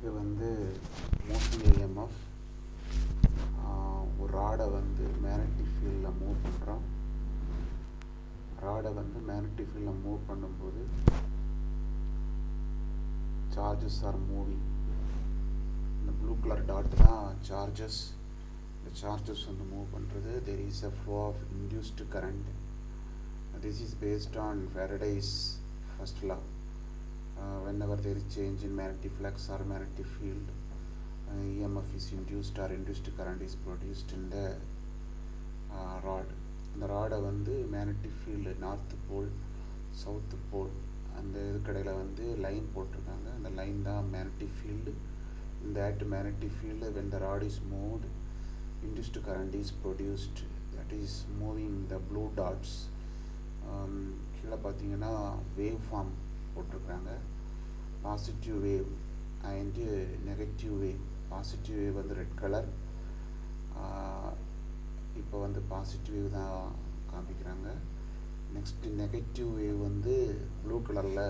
இது வந்து motion EMF. ஒரு ராடை வந்து மேக்னெட்டிக் ஃபீல்டில் மூவ் பண்ணுறோம். ராடை வந்து மேக்னெட்டிக் ஃபீல்டில் மூவ் பண்ணும்போது சார்ஜஸ் ஆர் மூவிங். இந்த ப்ளூ கலர் டாட் தான் சார்ஜஸ். இந்த சார்ஜஸ் வந்து மூவ் பண்ணுறது. There is a flow of induced current. This is based on Faraday's first law. Whenever there is change in magnetic flux or magnetic field, EMF is induced or induced current is produced in the rod. இந்த ராடை வந்து magnetic field north pole south pole அந்த இதுக்கடையில் வந்து line போட்டிருக்காங்க. அந்த line தான் magnetic field. In that magnetic field, when the rod is moved, induced current is produced. That is moving the blue dots. கீழே பார்த்தீங்கன்னா வேவ் ஃபார்ம் போட்டிருக்காங்க. Positive wave and negative wave. Positive wave வந்து red colour. இப்போ வந்து positive wave தான் காமிக்கிறாங்க. Next negative wave வந்து blue கலரில்